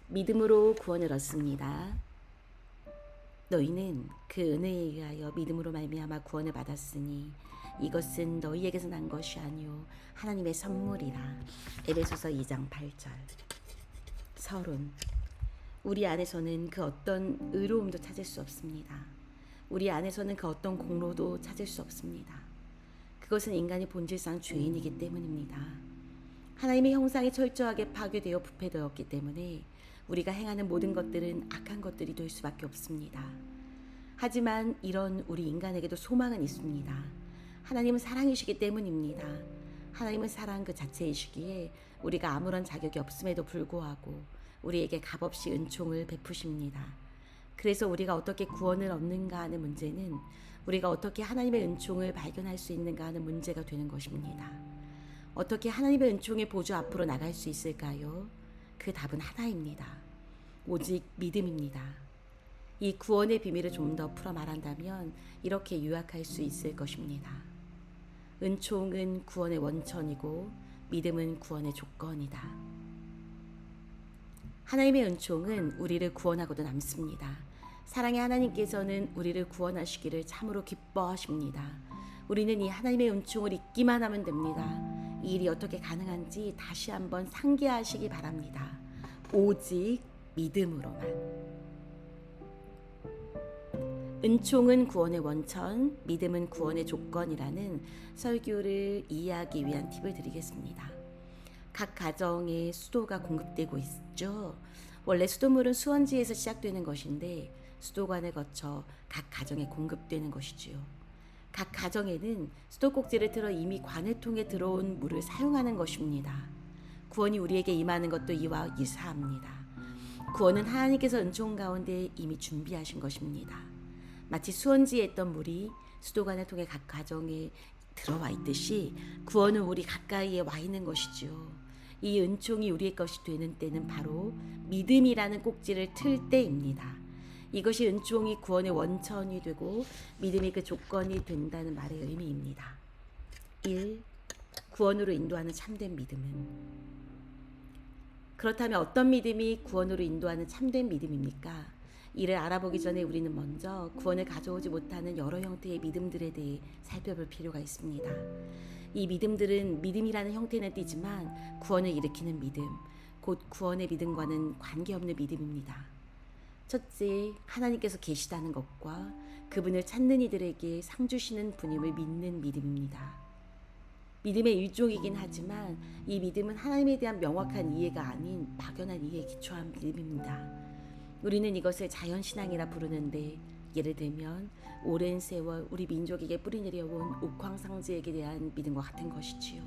믿음으로 구원을 얻습니다. 너희는 그 은혜에 의하여 믿음으로 말미암아 구원을 받았으니 이것은 너희에게서 난 것이 아니요 하나님의 선물이라. 에베소서 2장 8절. 서론. 우리 안에서는 그 어떤 의로움도 찾을 수 없습니다. 우리 안에서는 그 어떤 공로도 찾을 수 없습니다. 그것은 인간이 본질상 죄인이기 때문입니다. 하나님의 형상이 철저하게 파괴되어 부패되었기 때문에 우리가 행하는 모든 것들은 악한 것들이 될 수밖에 없습니다. 하지만 이런 우리 인간에게도 소망은 있습니다. 하나님은 사랑이시기 때문입니다. 하나님은 사랑 그 자체이시기에 우리가 아무런 자격이 없음에도 불구하고 우리에게 값없이 은총을 베푸십니다. 그래서 우리가 어떻게 구원을 얻는가 하는 문제는 우리가 어떻게 하나님의 은총을 발견할 수 있는가 하는 문제가 되는 것입니다. 어떻게 하나님의 은총의 보좌 앞으로 나갈 수 있을까요? 그 답은 하나입니다. 오직 믿음입니다. 이 구원의 비밀을 좀 더 풀어 말한다면 이렇게 요약할 수 있을 것입니다. 은총은 구원의 원천이고 믿음은 구원의 조건이다. 하나님의 은총은 우리를 구원하고도 남습니다. 사랑의 하나님께서는 우리를 구원하시기를 참으로 기뻐하십니다. 우리는 이 하나님의 은총을 잊기만 하면 됩니다. 이 일이 어떻게 가능한지 다시 한번 상기하시기 바랍니다. 오직 믿음으로만. 은총은 구원의 원천, 믿음은 구원의 조건이라는 설교를 이해하기 위한 팁을 드리겠습니다. 각 가정에 수도가 공급되고 있죠. 원래 수돗물은 수원지에서 시작되는 것인데 수도관을 거쳐 각 가정에 공급되는 것이지요. 각 가정에는 수도꼭지를 틀어 이미 관을통에 들어온 물을 사용하는 것입니다. 구원이 우리에게 임하는 것도 이와 유사합니다. 구원은 하나님께서 은총 가운데 이미 준비하신 것입니다. 마치 수원지에 있던 물이 수도관을 통해 각 가정에 들어와 있듯이 구원은 우리 가까이에 와 있는 것이지요. 이 은총이 우리의 것이 되는 때는 바로 믿음이라는 꼭지를 틀 때입니다. 이것이 은총이 구원의 원천이 되고 믿음이 그 조건이 된다는 말의 의미입니다. 1. 구원으로 인도하는 참된 믿음은? 그렇다면 어떤 믿음이 구원으로 인도하는 참된 믿음입니까? 이를 알아보기 전에 우리는 먼저 구원을 가져오지 못하는 여러 형태의 믿음들에 대해 살펴볼 필요가 있습니다. 이 믿음들은 믿음이라는 형태는 띠지만 구원을 일으키는 믿음, 곧 구원의 믿음과는 관계없는 믿음입니다. 첫째, 하나님께서 계시다는 것과 그분을 찾는 이들에게 상 주시는 분임을 믿는 믿음입니다. 믿음의 일종이긴 하지만 이 믿음은 하나님에 대한 명확한 이해가 아닌 막연한 이해에 기초한 믿음입니다. 우리는 이것을 자연신앙이라 부르는데 예를 들면 오랜 세월 우리 민족에게 뿌리내려온 옥황상제에 대한 믿음과 같은 것이지요.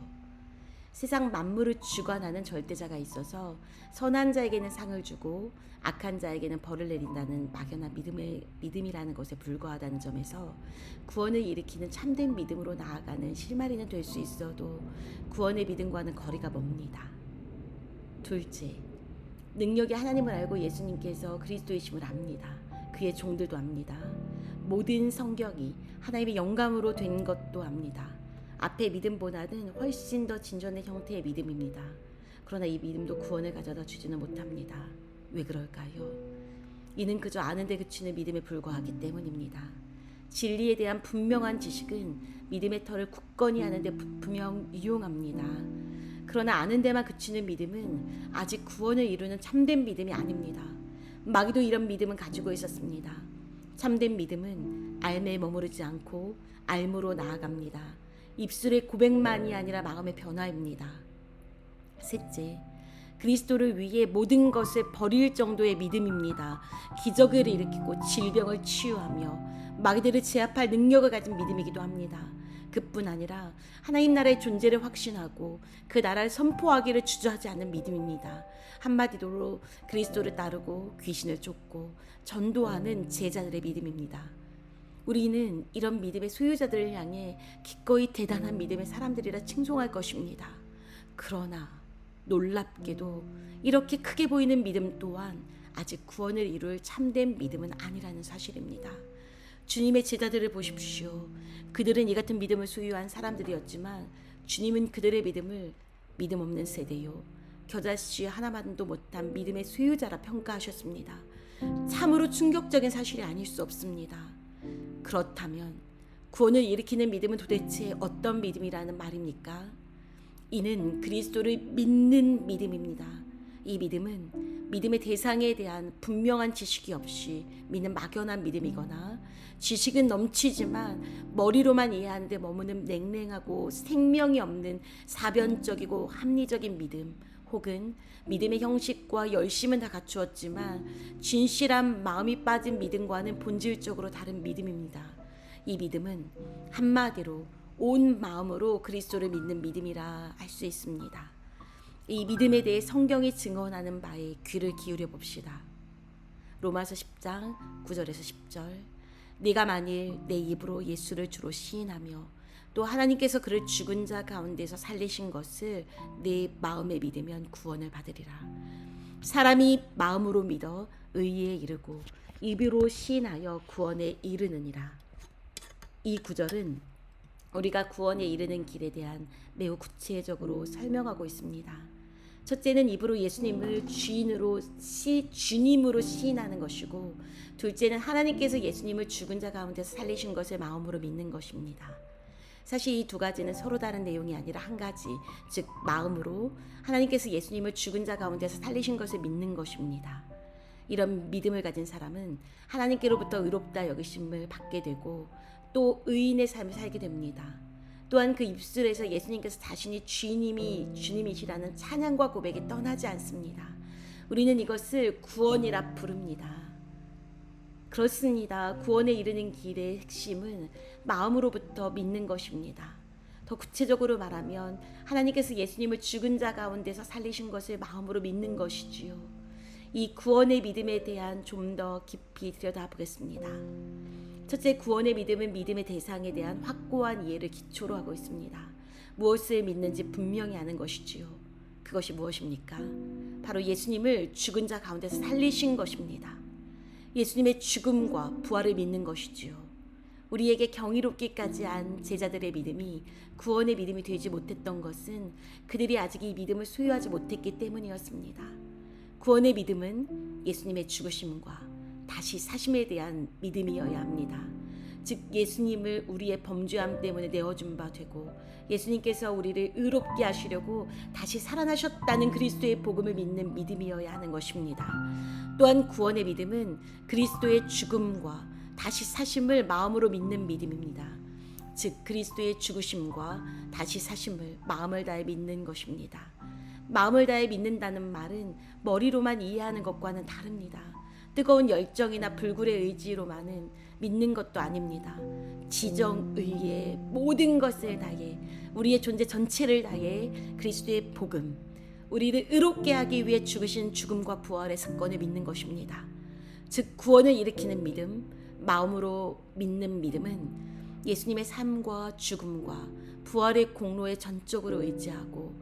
세상 만물을 주관하는 절대자가 있어서 선한 자에게는 상을 주고 악한 자에게는 벌을 내린다는 막연한 믿음이라는 것에 불과하다는 점에서 구원을 일으키는 참된 믿음으로 나아가는 실마리는 될 수 있어도 구원의 믿음과는 거리가 멉니다. 둘째, 능력이 하나님을 알고 예수님께서 그리스도이심을 압니다. 그의 종들도 압니다. 모든 성경이 하나님의 영감으로 된 것도 압니다. 앞의 믿음보다는 훨씬 더 진전된 형태의 믿음입니다. 그러나 이 믿음도 구원을 가져다 주지는 못합니다. 왜 그럴까요? 이는 그저 아는 데 그치는 믿음에 불과하기 때문입니다. 진리에 대한 분명한 지식은 믿음의 털을 굳건히 하는 데 분명 유용합니다. 그러나 아는 데만 그치는 믿음은 아직 구원을 이루는 참된 믿음이 아닙니다. 마귀도 이런 믿음은 가지고 있었습니다. 참된 믿음은 알매에 머무르지 않고 알므로 나아갑니다. 입술의 고백만이 아니라 마음의 변화입니다. 셋째, 그리스도를 위해 모든 것을 버릴 정도의 믿음입니다. 기적을 일으키고 질병을 치유하며 마귀들을 제압할 능력을 가진 믿음이기도 합니다. 그뿐 아니라 하나님 나라의 존재를 확신하고 그 나라를 선포하기를 주저하지 않는 믿음입니다. 한마디로 그리스도를 따르고 귀신을 쫓고 전도하는 제자들의 믿음입니다. 우리는 이런 믿음의 소유자들을 향해 기꺼이 대단한 믿음의 사람들이라 칭송할 것입니다. 그러나 놀랍게도 이렇게 크게 보이는 믿음 또한 아직 구원을 이룰 참된 믿음은 아니라는 사실입니다. 주님의 제자들을 보십시오. 그들은 이 같은 믿음을 소유한 사람들이었지만 주님은 그들의 믿음을 믿음 없는 세대요, 겨자씨 하나만도 못한 믿음의 소유자라 평가하셨습니다. 참으로 충격적인 사실이 아닐 수 없습니다. 그렇다면 구원을 일으키는 믿음은 도대체 어떤 믿음이라는 말입니까? 이는 그리스도를 믿는 믿음입니다. 이 믿음은 믿음의 대상에 대한 분명한 지식이 없이 믿는 막연한 믿음이거나, 지식은 넘치지만 머리로만 이해하는데 머무는 냉랭하고 생명이 없는 사변적이고 합리적인 믿음, 혹은 믿음의 형식과 열심은 다 갖추었지만 진실한 마음이 빠진 믿음과는 본질적으로 다른 믿음입니다. 이 믿음은 한마디로 온 마음으로 그리스도를 믿는 믿음이라 할 수 있습니다. 이 믿음에 대해 성경이 증언하는 바에 귀를 기울여 봅시다. 로마서 10장 9절에서 10절. 네가 만일 내 입으로 예수를 주로 시인하며 또 하나님께서 그를 죽은 자 가운데서 살리신 것을 내 마음에 믿으면 구원을 받으리라. 사람이 마음으로 믿어 의에 이르고 입으로 시인하여 구원에 이르느니라. 이 구절은 우리가 구원에 이르는 길에 대한 매우 구체적으로 설명하고 있습니다. 첫째는 입으로 예수님을 주님으로 시인하는 것이고, 둘째는 하나님께서 예수님을 죽은 자 가운데서 살리신 것을 마음으로 믿는 것입니다. 사실 이 두 가지는 서로 다른 내용이 아니라 한 가지, 즉 마음으로 하나님께서 예수님을 죽은 자 가운데서 살리신 것을 믿는 것입니다. 이런 믿음을 가진 사람은 하나님께로부터 의롭다 여기심을 받게 되고 또 의인의 삶을 살게 됩니다. 또한 그 입술에서 예수님께서 자신이 주님이시라는 찬양과 고백이 떠나지 않습니다. 우리는 이것을 구원이라 부릅니다. 그렇습니다. 구원에 이르는 길의 핵심은 마음으로부터 믿는 것입니다. 더 구체적으로 말하면 하나님께서 예수님을 죽은 자 가운데서 살리신 것을 마음으로 믿는 것이지요. 이 구원의 믿음에 대한 좀 더 깊이 들여다보겠습니다. 첫째, 구원의 믿음은 믿음의 대상에 대한 확고한 이해를 기초로 하고 있습니다. 무엇을 믿는지 분명히 아는 것이지요. 그것이 무엇입니까? 바로 예수님을 죽은 자 가운데서 살리신 것입니다. 예수님의 죽음과 부활을 믿는 것이지요. 우리에게 경이롭기까지 한 제자들의 믿음이 구원의 믿음이 되지 못했던 것은 그들이 아직 이 믿음을 소유하지 못했기 때문이었습니다. 구원의 믿음은 예수님의 죽으심과 다시 사심에 대한 믿음이어야 합니다. 즉 예수님을 우리의 범죄함 때문에 내어준 바 되고 예수님께서 우리를 의롭게 하시려고 다시 살아나셨다는 그리스도의 복음을 믿는 믿음이어야 하는 것입니다. 또한 구원의 믿음은 그리스도의 죽음과 다시 사심을 마음으로 믿는 믿음입니다. 즉 그리스도의 죽으심과 다시 사심을 마음을 다해 믿는 것입니다. 마음을 다해 믿는다는 말은 머리로만 이해하는 것과는 다릅니다. 뜨거운 열정이나 불굴의 의지로만은 믿는 것도 아닙니다. 지정의에 모든 것을 다해 우리의 존재 전체를 다해 그리스도의 복음, 우리를 의롭게 하기 위해 죽으신 죽음과 부활의 사건을 믿는 것입니다. 즉 구원을 일으키는 믿음, 마음으로 믿는 믿음은 예수님의 삶과 죽음과 부활의 공로에 전적으로 의지하고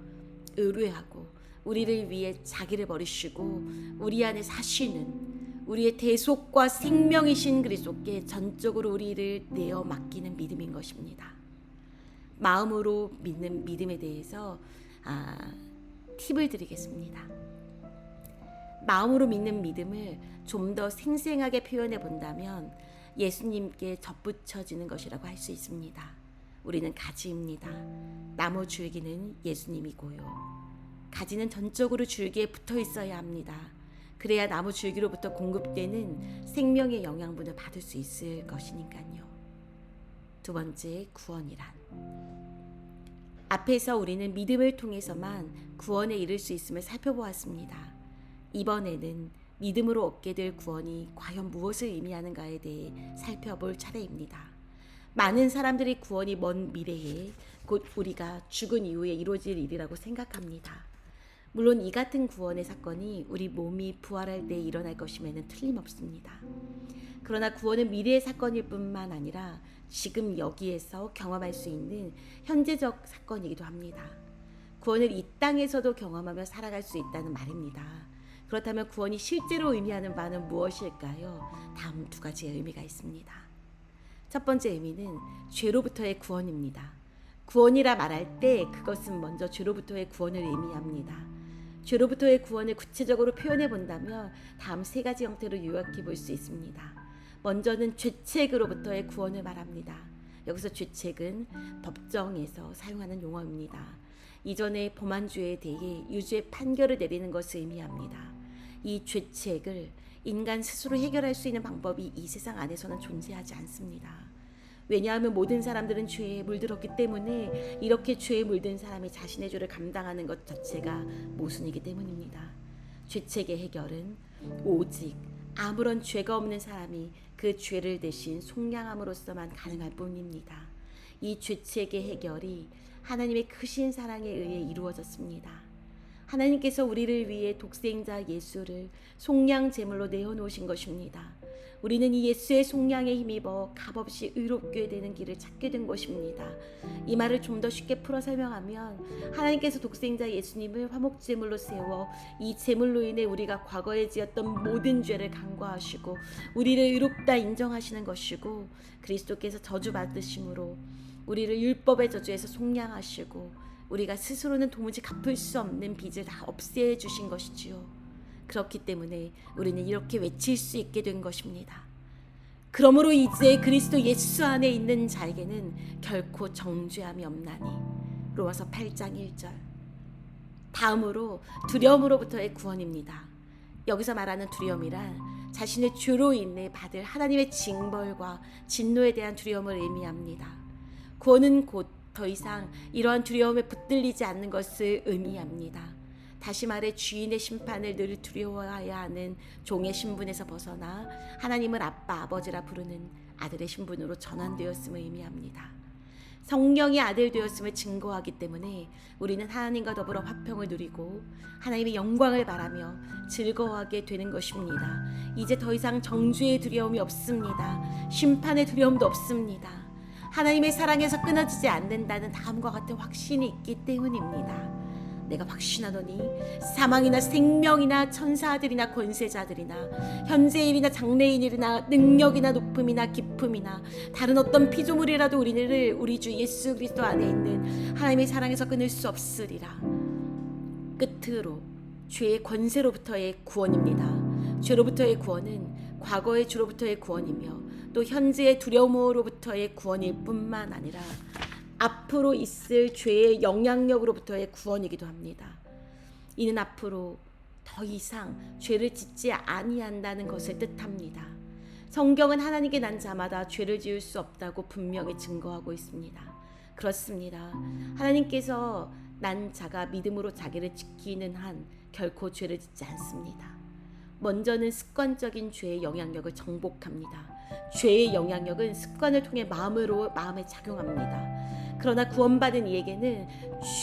의뢰하고 우리를 위해 자기를 버리시고 우리 안에 사시는 우리의 대속과 생명이신 그리스도께 전적으로 우리를 내어 맡기는 믿음인 것입니다. 마음으로 믿는 믿음에 대해서 팁을 드리겠습니다. 마음으로 믿는 믿음을 좀 더 생생하게 표현해 본다면 예수님께 접붙여지는 것이라고 할 수 있습니다. 우리는 가지입니다. 나무 줄기는 예수님이고요. 가지는 전적으로 줄기에 붙어 있어야 합니다. 그래야 나무 줄기로부터 공급되는 생명의 영양분을 받을 수 있을 것이니까요. 두 번째, 구원이란. 앞에서 우리는 믿음을 통해서만 구원에 이를 수 있음을 살펴보았습니다. 이번에는 믿음으로 얻게 될 구원이 과연 무엇을 의미하는가에 대해 살펴볼 차례입니다. 많은 사람들이 구원이 먼 미래에 곧 우리가 죽은 이후에 이루어질 일이라고 생각합니다. 물론 이 같은 구원의 사건이 우리 몸이 부활할 때 일어날 것임에는 틀림없습니다. 그러나 구원은 미래의 사건일 뿐만 아니라 지금 여기에서 경험할 수 있는 현재적 사건이기도 합니다. 구원을 이 땅에서도 경험하며 살아갈 수 있다는 말입니다. 그렇다면 구원이 실제로 의미하는 바는 무엇일까요? 다음 두 가지의 의미가 있습니다. 첫 번째 의미는 죄로부터의 구원입니다. 구원이라 말할 때 그것은 먼저 죄로부터의 구원을 의미합니다. 죄로부터의 구원을 구체적으로 표현해 본다면 다음 세 가지 형태로 요약해 볼 수 있습니다. 먼저는 죄책으로부터의 구원을 말합니다. 여기서 죄책은 법정에서 사용하는 용어입니다. 이전에 범한 죄에 대해 유죄 판결을 내리는 것을 의미합니다. 이 죄책을 인간 스스로 해결할 수 있는 방법이 이 세상 안에서는 존재하지 않습니다. 왜냐하면 모든 사람들은 죄에 물들었기 때문에 이렇게 죄에 물든 사람이 자신의 죄를 감당하는 것 자체가 모순이기 때문입니다. 죄책의 해결은 오직 아무런 죄가 없는 사람이 그 죄를 대신 속량함으로써만 가능할 뿐입니다. 이 죄책의 해결이 하나님의 크신 사랑에 의해 이루어졌습니다. 하나님께서 우리를 위해 독생자 예수를 속량 제물로 내어놓으신 것입니다. 우리는 이 예수의 속량에 힘입어 값없이 의롭게 되는 길을 찾게 된 것입니다. 이 말을 좀 더 쉽게 풀어 설명하면 하나님께서 독생자 예수님을 화목 제물로 세워 이 제물로 인해 우리가 과거에 지었던 모든 죄를 간과하시고 우리를 의롭다 인정하시는 것이고, 그리스도께서 저주받으심으로 우리를 율법의 저주에서 속량하시고 우리가 스스로는 도무지 갚을 수 없는 빚을 다 없애 주신 것이지요. 그렇기 때문에 우리는 이렇게 외칠 수 있게 된 것입니다. 그러므로 이제 그리스도 예수 안에 있는 자에게는 결코 정죄함이 없나니. 로마서 8장 1절. 다음으로 두려움으로부터의 구원입니다. 여기서 말하는 두려움이란 자신의 죄로 인해 받을 하나님의 징벌과 진노에 대한 두려움을 의미합니다. 구원은 곧 더 이상 이러한 두려움에 붙들리지 않는 것을 의미합니다. 다시 말해 주인의 심판을 늘 두려워해야 하는 종의 신분에서 벗어나 하나님을 아빠, 아버지라 부르는 아들의 신분으로 전환되었음을 의미합니다. 성령이 아들 되었음을 증거하기 때문에 우리는 하나님과 더불어 화평을 누리고 하나님의 영광을 바라며 즐거워하게 되는 것입니다. 이제 더 이상 정죄의 두려움이 없습니다. 심판의 두려움도 없습니다. 하나님의 사랑에서 끊어지지 않는다는 다음과 같은 확신이 있기 때문입니다. 내가 확신하노니 사망이나 생명이나 천사들이나 권세자들이나 현재일이나 장래일이나 능력이나 높음이나 깊음이나 다른 어떤 피조물이라도 우리를 우리 주 예수 그리스도 안에 있는 하나님의 사랑에서 끊을 수 없으리라. 끝으로 죄의 권세로부터의 구원입니다. 죄로부터의 구원은 과거의 죄로부터의 구원이며 또 현재의 두려움으로부터의 구원일 뿐만 아니라 앞으로 있을 죄의 영향력으로부터의 구원이기도 합니다. 이는 앞으로 더 이상 죄를 짓지 아니한다는 것을 뜻합니다. 성경은 하나님께 난 자마다 죄를 지을 수 없다고 분명히 증거하고 있습니다. 그렇습니다. 하나님께서 난 자가 믿음으로 자기를 지키는 한 결코 죄를 짓지 않습니다. 먼저는 습관적인 죄의 영향력을 정복합니다. 죄의 영향력은 습관을 통해 마음에 작용합니다. 그러나 구원받은 이에게는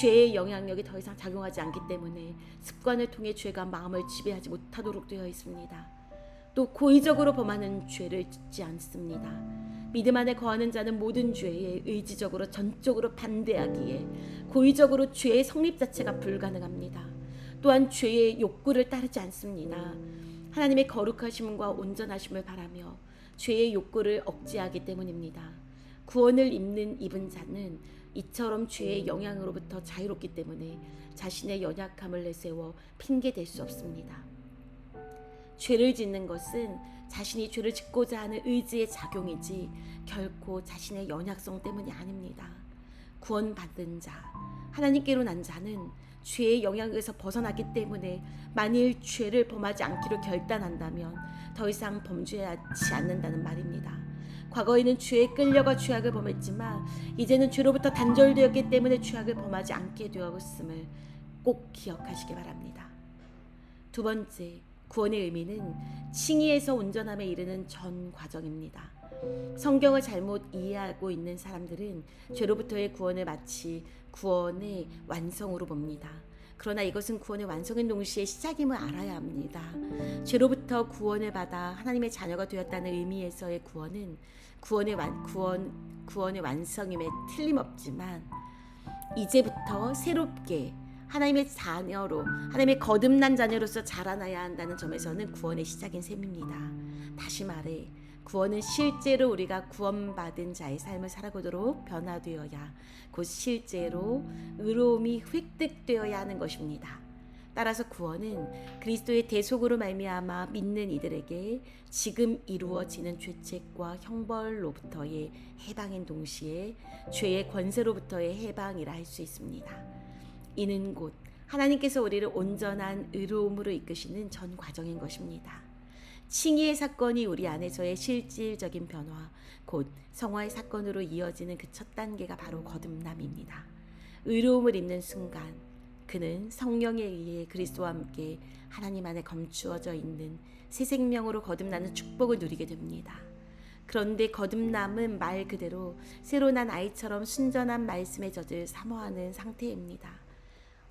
죄의 영향력이 더 이상 작용하지 않기 때문에 습관을 통해 죄가 마음을 지배하지 못하도록 되어 있습니다. 또 고의적으로 범하는 죄를 짓지 않습니다. 믿음 안에 거하는 자는 모든 죄에 의지적으로 전적으로 반대하기에 고의적으로 죄의 성립 자체가 불가능합니다. 또한 죄의 욕구를 따르지 않습니다. 하나님의 거룩하심과 온전하심을 바라며 죄의 욕구를 억제하기 때문입니다. 구원을 입은 자는 이처럼 죄의 영향으로부터 자유롭기 때문에 자신의 연약함을 내세워 핑계댈 수 없습니다. 죄를 짓는 것은 자신이 죄를 짓고자 하는 의지의 작용이지 결코 자신의 연약성 때문이 아닙니다. 구원받은 자, 하나님께로 난 자는 죄의 영향에서 벗어났기 때문에 만일 죄를 범하지 않기로 결단한다면 더 이상 범죄하지 않는다는 말입니다. 과거에는 죄에 끌려가 죄악을 범했지만 이제는 죄로부터 단절되었기 때문에 죄악을 범하지 않게 되었음을 꼭 기억하시기 바랍니다. 두 번째, 구원의 의미는 칭의에서 온전함에 이르는 전 과정입니다. 성경을 잘못 이해하고 있는 사람들은 죄로부터의 구원을 마치 구원의 완성으로 봅니다. 그러나 이것은 구원의 완성인 동시에 시작임을 알아야 합니다. 죄로부터 구원을 받아 하나님의 자녀가 되었다는 의미에서의 구원은 구원의 완성임에 틀림없지만 이제부터 새롭게 하나님의 자녀로, 하나님의 거듭난 자녀로서 자라나야 한다는 점에서는 구원의 시작인 셈입니다. 다시 말해 구원은 실제로 우리가 구원받은 자의 삶을 살아가도록 변화되어야, 곧 실제로 의로움이 획득되어야 하는 것입니다. 따라서 구원은 그리스도의 대속으로 말미암아 믿는 이들에게 지금 이루어지는 죄책과 형벌로부터의 해방인 동시에 죄의 권세로부터의 해방이라 할 수 있습니다. 이는 곧 하나님께서 우리를 온전한 의로움으로 이끄시는 전 과정인 것입니다. 칭의의 사건이 우리 안에서의 실질적인 변화, 곧 성화의 사건으로 이어지는 그 첫 단계가 바로 거듭남입니다. 의로움을 입는 순간 그는 성령에 의해 그리스도와 함께 하나님 안에 감추어져 있는 새 생명으로 거듭나는 축복을 누리게 됩니다. 그런데 거듭남은 말 그대로 새로 난 아이처럼 순전한 말씀의 젖을 사모하는 상태입니다.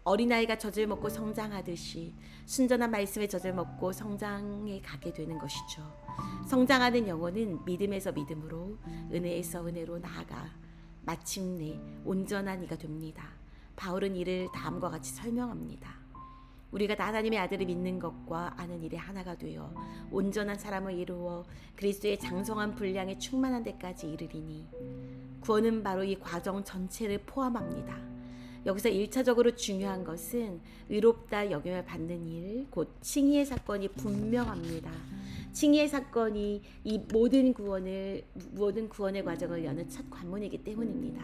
어린아이가 젖을 먹고 성장하듯이 순전한 말씀의 젖을 먹고 성장해 가게 되는 것이죠. 성장하는 영혼은 믿음에서 믿음으로, 은혜에서 은혜로 나아가 마침내 온전한 이가 됩니다. 바울은 이를 다음과 같이 설명합니다. 우리가 하나님의 아들을 믿는 것과 아는 일에 하나가 되어 온전한 사람을 이루어 그리스도의 장성한 분량에 충만한 데까지 이르리니, 구원은 바로 이 과정 전체를 포함합니다. 여기서 1차적으로 중요한 것은 의롭다 여김을 받는 일, 곧 칭의의 사건이 분명합니다. 칭의의 사건이 이 모든 구원의 과정을 여는 첫 관문이기 때문입니다.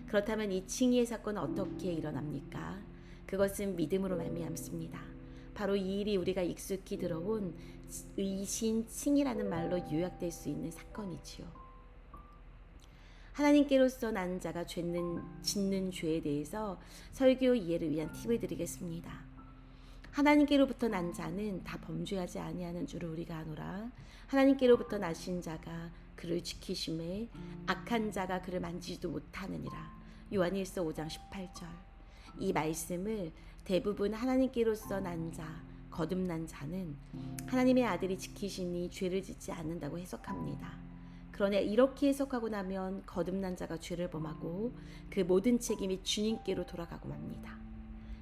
그렇다면 이 칭의의 사건은 어떻게 일어납니까? 그것은 믿음으로 말미암습니다. 바로 이 일이 우리가 익숙히 들어온 의신칭이라는 말로 요약될 수 있는 사건이지요. 하나님께로서 난 자가 짓는 죄에 대해서 설교 이해를 위한 팁을 드리겠습니다. 하나님께로부터 난 자는 다 범죄하지 아니하는 줄을 우리가 아노라. 하나님께로부터 나신 자가 그를 지키심에 악한 자가 그를 만지지도 못하느니라. 요한일서 5장 18절. 이 말씀을 대부분 하나님께로서 난 자, 거듭난 자는 하나님의 아들이 지키시니 죄를 짓지 않는다고 해석합니다. 그러나 이렇게 해석하고 나면 거듭난 자가 죄를 범하고 그 모든 책임이 주님께로 돌아가고 맙니다.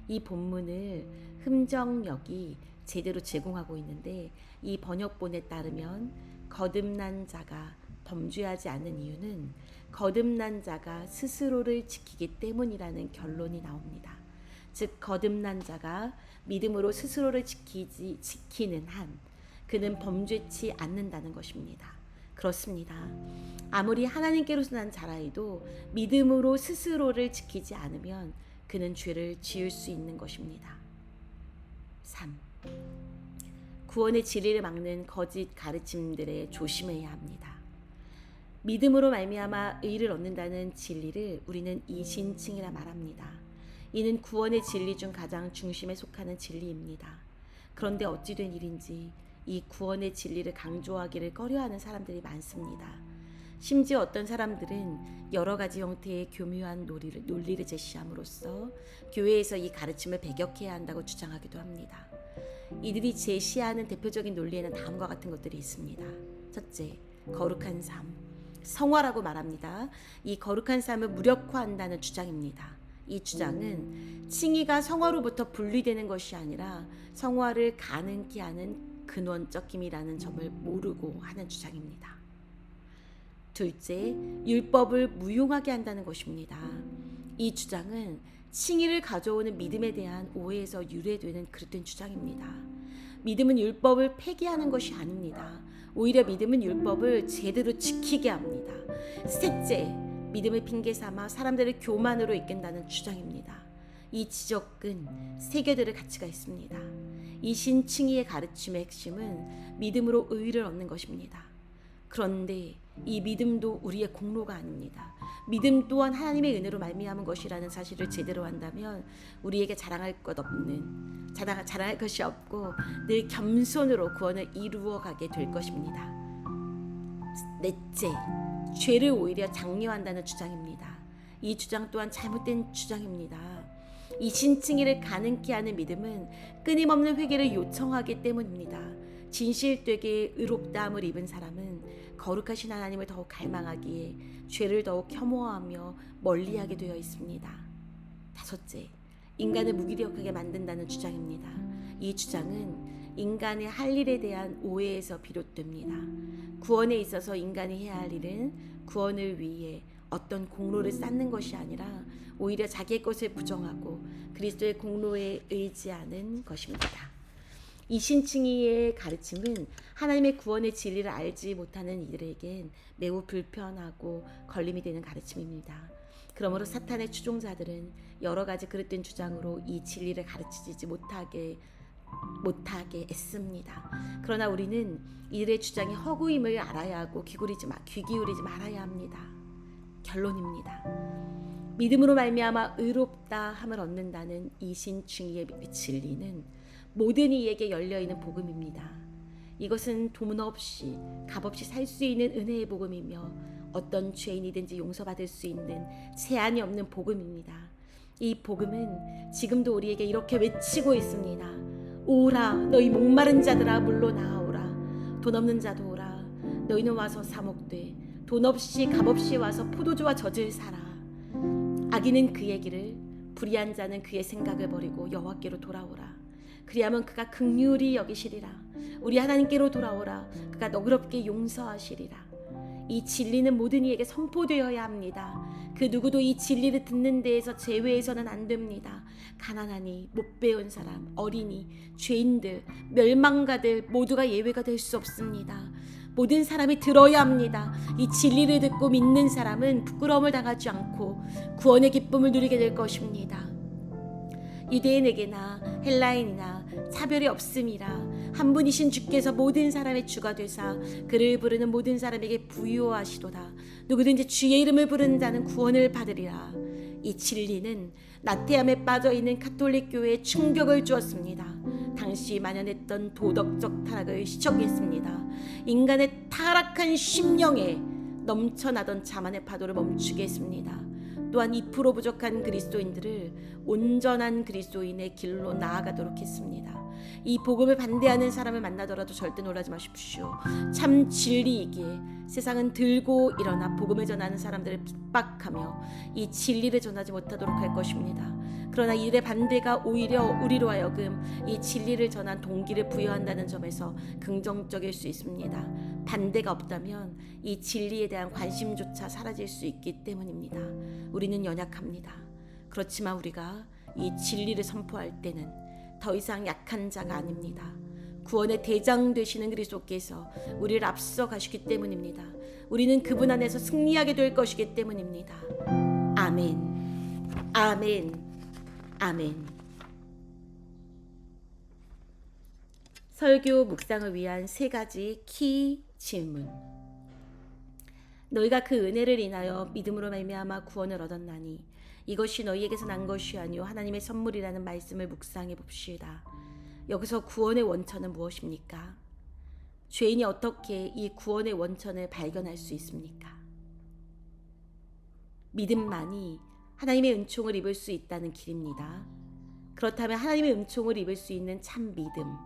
이 본문을 흠정역이 제대로 제공하고 있는데, 이 번역본에 따르면 거듭난 자가 범죄하지 않는 이유는 거듭난 자가 스스로를 지키기 때문이라는 결론이 나옵니다. 즉 거듭난 자가 믿음으로 스스로를 지키는 한 그는 범죄치 않는다는 것입니다. 그렇습니다. 아무리 하나님께로서 난 자라도 믿음으로 스스로를 지키지 않으면 그는 죄를 지을 수 있는 것입니다. 3. 구원의 진리를 막는 거짓 가르침들에 조심해야 합니다. 믿음으로 말미암아 의를 얻는다는 진리를 우리는 이신칭이라 말합니다. 이는 구원의 진리 중 가장 중심에 속하는 진리입니다. 그런데 어찌 된 일인지 이 구원의 진리를 강조하기를 꺼려하는 사람들이 많습니다. 심지어 어떤 사람들은 여러 가지 형태의 교묘한 논리를 제시함으로써 교회에서 이 가르침을 배격해야 한다고 주장하기도 합니다. 이들이 제시하는 대표적인 논리에는 다음과 같은 것들이 있습니다. 첫째, 거룩한 삶, 성화라고 말합니다. 이 거룩한 삶을 무력화한다는 주장입니다. 이 주장은 칭의가 성화로부터 분리되는 것이 아니라 성화를 가능케 하는 근원적 힘이라는 점을 모르고 하는 주장입니다. 둘째, 율법을 무용하게 한다는 것입니다. 이 주장은 칭의를 가져오는 믿음에 대한 오해에서 유래되는 그릇된 주장입니다. 믿음은 율법을 폐기하는 것이 아닙니다. 오히려 믿음은 율법을 제대로 지키게 합니다. 셋째, 믿음을 핑계 삼아 사람들을 교만으로 이끈다는 주장입니다. 이 지적은 새겨들을 가치가 있습니다. 이 신칭의의 가르침의 핵심은 믿음으로 의를 얻는 것입니다. 그런데 이 믿음도 우리의 공로가 아닙니다. 믿음 또한 하나님의 은혜로 말미암은 것이라는 사실을 제대로 한다면 우리에게 자랑할 것이 없고 늘 겸손으로 구원을 이루어가게 될 것입니다. 넷째, 죄를 오히려 장려한다는 주장입니다. 이 주장 또한 잘못된 주장입니다. 이 신칭의를 가능케 하는 믿음은 끊임없는 회개를 요청하기 때문입니다. 진실되게 의롭다함을 입은 사람은 거룩하신 하나님을 더욱 갈망하기에 죄를 더욱 혐오하며 멀리하게 되어 있습니다. 다섯째, 인간을 무기력하게 만든다는 주장입니다. 이 주장은 인간의 할 일에 대한 오해에서 비롯됩니다. 구원에 있어서 인간이 해야 할 일은 구원을 위해 어떤 공로를 쌓는 것이 아니라 오히려 자기의 것을 부정하고 그리스도의 공로에 의지하는 것입니다. 이 신칭의의 가르침은 하나님의 구원의 진리를 알지 못하는 이들에겐 매우 불편하고 걸림이 되는 가르침입니다. 그러므로 사탄의 추종자들은 여러 가지 그릇된 주장으로 이 진리를 가르치지 못하게 애씁니다. 그러나 우리는 이들의 주장이 허구임을 알아야 하고 귀 기울이지 말아야 합니다. 결론입니다. 믿음으로 말미암아 의롭다 함을 얻는다는 이 신칭의의 진리는 모든 이에게 열려있는 복음입니다. 이것은 돈 없이 값없이 살 수 있는 은혜의 복음이며 어떤 죄인이든지 용서받을 수 있는 제한이 없는 복음입니다. 이 복음은 지금도 우리에게 이렇게 외치고 있습니다. 오라 너희 목마른 자들아 물로 나아오라. 돈 없는 자도 오라. 너희는 와서 사목돼. 돈 없이 값없이 와서 포도주와 젖을 사라. 악인은 그의 길을, 불의한 자는 그의 생각을 버리고 여호와께로 돌아오라. 그리하면 그가 긍휼히 여기시리라. 우리 하나님께로 돌아오라. 그가 너그럽게 용서하시리라. 이 진리는 모든 이에게 선포되어야 합니다. 그 누구도 이 진리를 듣는 데에서 제외해서는 안 됩니다. 가난하니, 못 배운 사람, 어린이, 죄인들, 멸망가들 모두가 예외가 될 수 없습니다. 모든 사람이 들어야 합니다. 이 진리를 듣고 믿는 사람은 부끄러움을 당하지 않고 구원의 기쁨을 누리게 될 것입니다. 유대인에게나 헬라인이나 차별이 없음이라. 한 분이신 주께서 모든 사람의 주가 되사 그를 부르는 모든 사람에게 부유하시도다. 누구든지 주의 이름을 부르는 자는 구원을 받으리라. 이 진리는 나태함에 빠져있는 가톨릭 교회에 충격을 주었습니다. 당시 만연했던 도덕적 타락을 시정했습니다. 인간의 타락한 심령에 넘쳐나던 자만의 파도를 멈추게 했습니다. 또한 2% 부족한 그리스도인들을 온전한 그리스도인의 길로 나아가도록 했습니다. 이 복음을 반대하는 사람을 만나더라도 절대 놀라지 마십시오. 참 진리이기에 세상은 들고 일어나 복음을 전하는 사람들을 핍박하며 이 진리를 전하지 못하도록 할 것입니다. 그러나 이들의 반대가 오히려 우리로 하여금 이 진리를 전한 동기를 부여한다는 점에서 긍정적일 수 있습니다. 반대가 없다면 이 진리에 대한 관심조차 사라질 수 있기 때문입니다. 우리는 연약합니다. 그렇지만 우리가 이 진리를 선포할 때는 더 이상 약한 자가 아닙니다. 구원의 대장 되시는 그리스도께서 우리를 앞서 가시기 때문입니다. 우리는 그분 안에서 승리하게 될 것이기 때문입니다. 아멘, 아멘, 아멘. 설교 묵상을 위한 3가지 키 질문. 너희가 그 은혜를 인하여 믿음으로 말미암아 구원을 얻었나니 이것이 너희에게서 난 것이 아니요 하나님의 선물이라는 말씀을 묵상해 봅시다. 여기서 구원의 원천은 무엇입니까? 죄인이 어떻게 이 구원의 원천을 발견할 수 있습니까? 믿음만이 하나님의 은총을 입을 수 있다는 길입니다. 그렇다면 하나님의 은총을 입을 수 있는 참 믿음,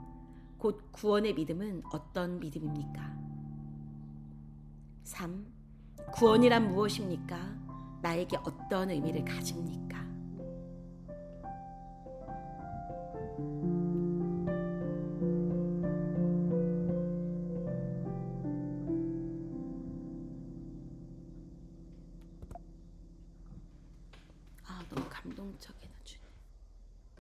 곧 구원의 믿음은 어떤 믿음입니까? 3. 구원이란 무엇입니까? 나에게 어떤 의미를 가집니까?